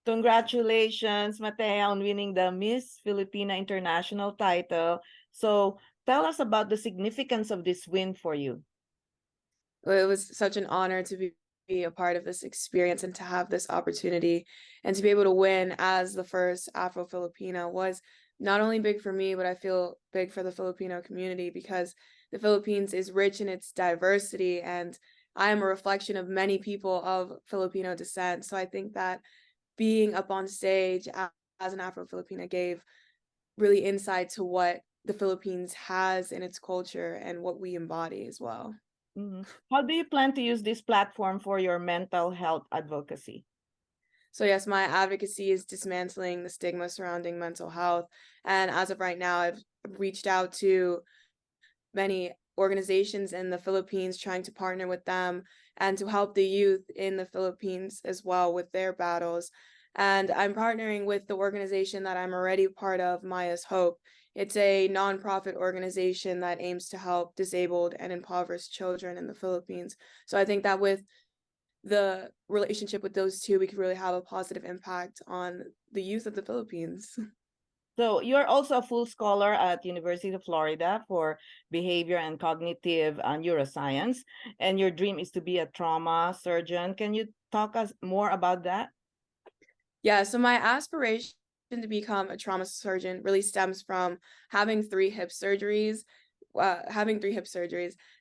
Congratulations, Matea, on winning the Miss Filipina International title. So tell us about the significance of this win for you. It was such an honor to be a part of this experience and to have this opportunity and to be able to win as the first Afro-Filipina was not only big for me, but I feel big for the Filipino community because the Philippines is rich in its diversity and I am a reflection of many people of Filipino descent. So I think that being up on stage as an Afro-Filipina gave really insight to what the Philippines has in its culture and what we embody as well. How do you plan to use this platform for your mental health advocacy? So yes, my advocacy is dismantling the stigma surrounding mental health. And as of right now, I've reached out to many organizations in the Philippines, trying to partner with them and to help the youth in the Philippines as well with their battles. And I'm partnering with the organization that I'm already part of, Maya's Hope. It's a nonprofit organization that aims to help disabled and impoverished children in the Philippines. So I think that with the relationship with those two, we could really have a positive impact on the youth of the Philippines. So you're also a full scholar at University of Florida for behavior and cognitive neuroscience, and your dream is to be a trauma surgeon. Can you talk us more about that? Yeah, so my aspiration to become a trauma surgeon really stems from having three hip surgeries,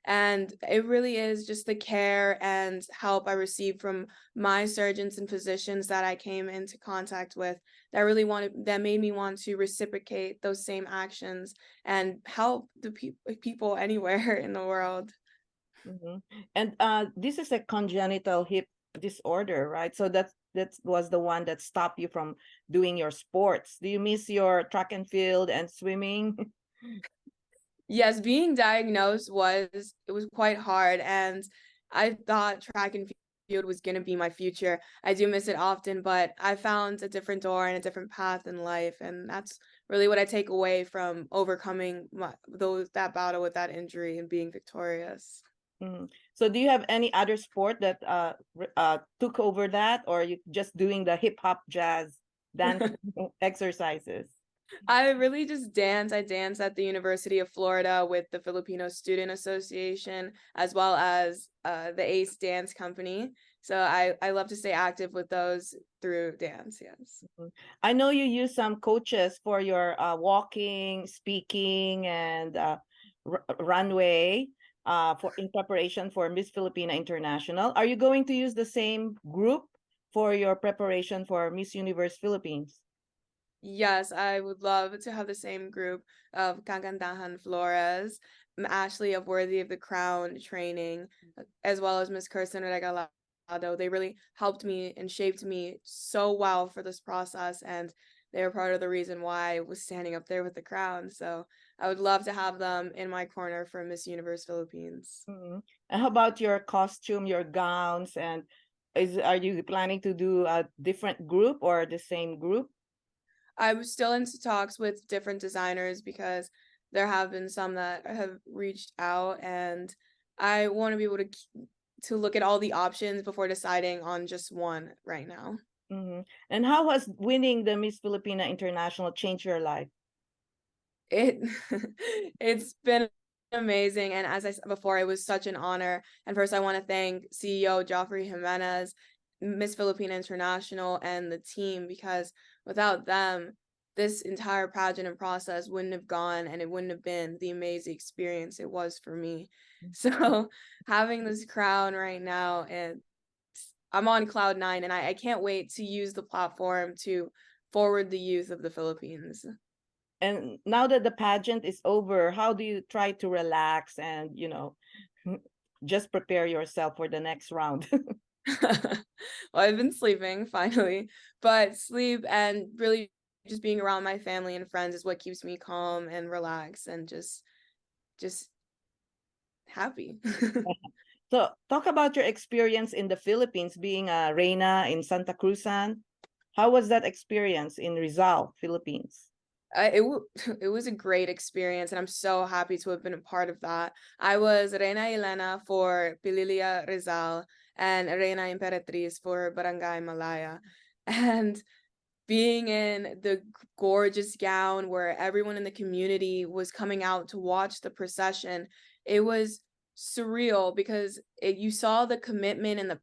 and it really is just the care and help I received from my surgeons and physicians that I came into contact with that made me want to reciprocate those same actions and help the people anywhere in the world. And this is a congenital hip disorder, right? So that was the one that stopped you from doing your sports. Do you miss your track and field and swimming? Yes, being diagnosed was quite hard, and I thought track and field was going to be my future. I do miss it often, but I found a different door and a different path in life, and that's really what I take away from overcoming that battle with that injury and being victorious. So do you have any other sport that took over that, or you just doing the hip hop jazz dance exercises? I really just dance. I dance at the University of Florida with the Filipino Student Association, as well as the ACE Dance Company. So I love to stay active with those through dance, yes. I know you use some coaches for your walking, speaking, and runway for in preparation for Miss Filipina International. Are you going to use the same group for your preparation for Miss Universe Philippines? Yes, I would love to have the same group of Kagandahan Flores, Ashley of Worthy of the Crown training, as well as Miss Kirsten Regalado. They really helped me and shaped me so well for this process, and they were part of the reason why I was standing up there with the crown. So I would love to have them in my corner for Miss Universe Philippines. And how about your costume, your gowns, and are you planning to do a different group or the same group? I'm still into talks with different designers because there have been some that have reached out, and I want to be able to look at all the options before deciding on just one right now. And how has winning the Miss Filipina International changed your life? It it's been amazing, and as I said before, it was such an honor. And first, I want to thank CEO Joffrey Jimenez, Miss Filipina International, and the team because without them, this entire pageant and process wouldn't have gone, and it wouldn't have been the amazing experience it was for me. So having this crown right now, and I'm on cloud nine, and I can't wait to use the platform to forward the youth of the Philippines. And now that the pageant is over, how do you try to relax and, just prepare yourself for the next round? Well, I've been sleeping finally, but sleep and really just being around my family and friends is what keeps me calm and relaxed and just happy. So talk about your experience in the Philippines being a Reina in Santa Cruzan. How was that experience in Rizal, Philippines? It was a great experience, and I'm so happy to have been a part of that. I was Reina Elena for Pililia Rizal and Reina Imperatriz for Barangay Malaya. And being in the gorgeous gown where everyone in the community was coming out to watch the procession, it was surreal because you saw the commitment and the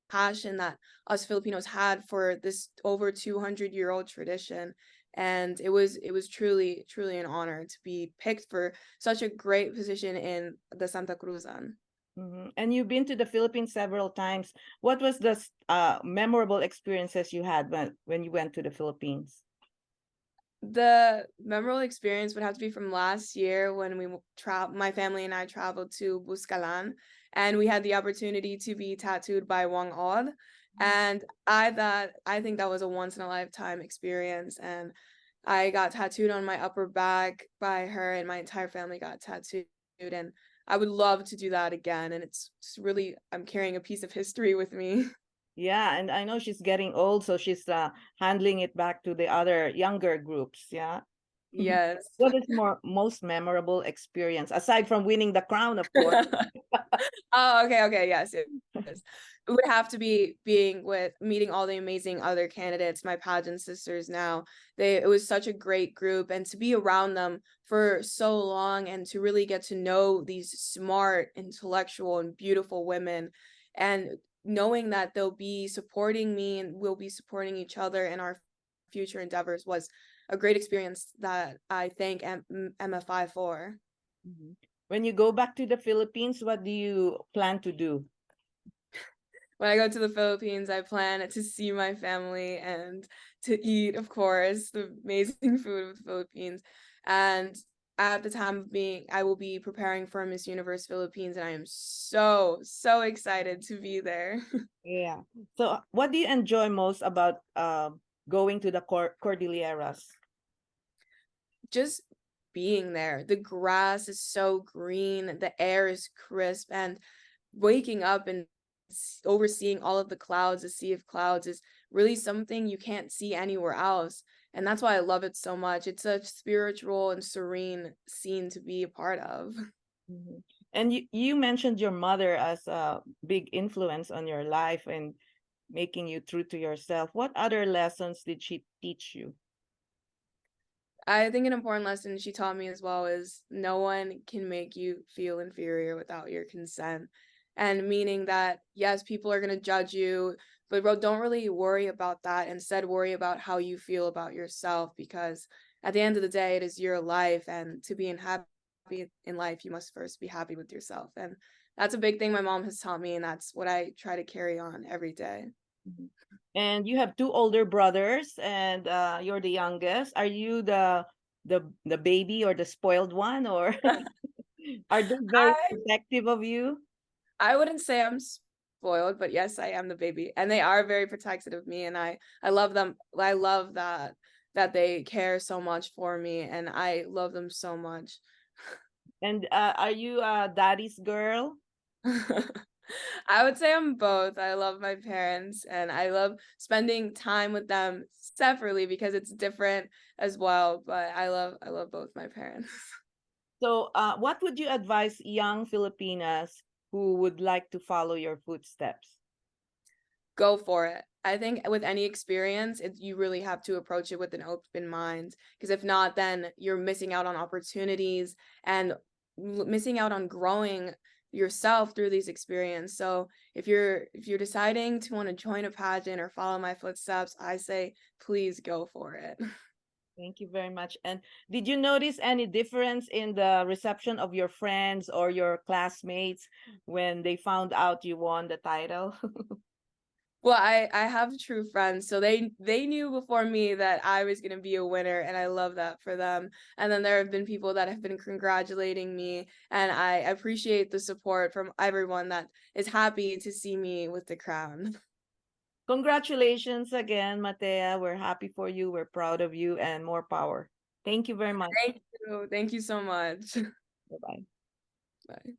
passion that us Filipinos had for this over 200-year-old tradition. And it was truly an honor to be picked for such a great position in the Santa Cruzan. And you've been to the Philippines several times. What was the memorable experiences you had when you went to the Philippines? The memorable experience would have to be from last year when my family and I traveled to Buscalan, and we had the opportunity to be tattooed by Wang Od. And I think that was a once in a lifetime experience. And I got tattooed on my upper back by her, and my entire family got tattooed. And I would love to do that again. And it's really, I'm carrying a piece of history with me. Yeah, and I know she's getting old, so she's handling it back to the other younger groups. Yeah. Yes. What is most memorable experience aside from winning the crown, of course? Oh, okay, yes, yes. It would have to be meeting all the amazing other candidates, my pageant sisters now. It was such a great group, and to be around them for so long and to really get to know these smart, intellectual, and beautiful women, and knowing that they'll be supporting me and we'll be supporting each other in our future endeavors was a great experience that I thank MFI for. Mhm. When you go back to the Philippines, what do you plan to do? When I go to the Philippines, I plan to see my family and to eat, of course, the amazing food of the Philippines. And at the time of being, I will be preparing for Miss Universe Philippines, and I am so excited to be there. Yeah. So, what do you enjoy most about going to the Cordilleras? Just being there. The grass is so green, the air is crisp, and waking up and overseeing all of the clouds, a sea of clouds, is really something you can't see anywhere else. And that's why I love it so much. It's a spiritual and serene scene to be a part of. Mhm. And you mentioned your mother as a big influence on your life and making you true to yourself. What other lessons did she teach you? I think an important lesson she taught me as well is no one can make you feel inferior without your consent. And meaning that, yes, people are going to judge you, but don't really worry about that. Instead, worry about how you feel about yourself, because at the end of the day, it is your life. And to be happy in life, you must first be happy with yourself. And that's a big thing my mom has taught me. And that's what I try to carry on every day. Mhm. And you have two older brothers, and you're the youngest. Are you the baby or the spoiled one, or are they very I protective of you? I wouldn't say I'm spoiled, but yes, I am the baby. And they are very protective of me, and I love them. I love that they care so much for me, and I love them so much. And are you daddy's girl? I would say I'm both. I love my parents and I love spending time with them separately because it's different as well, but I love both my parents. So, what would you advise young Filipinas who would like to follow your footsteps? Go for it. I think with any experience, you really have to approach it with an open mind, because if not, then you're missing out on opportunities and missing out on growing yourself through these experiences. So if you're deciding to want to join a pageant or follow my footsteps, I say please go for it. Thank you very much. And did you notice any difference in the reception of your friends or your classmates when they found out you won the title? Well, I have true friends, so they knew before me that I was gonna be a winner, and I love that for them. And then there have been people that have been congratulating me, and I appreciate the support from everyone that is happy to see me with the crown. Congratulations again, Matea. We're happy for you. We're proud of you, and more power. Thank you very much. Thank you. Thank you so much. Bye-bye. Bye.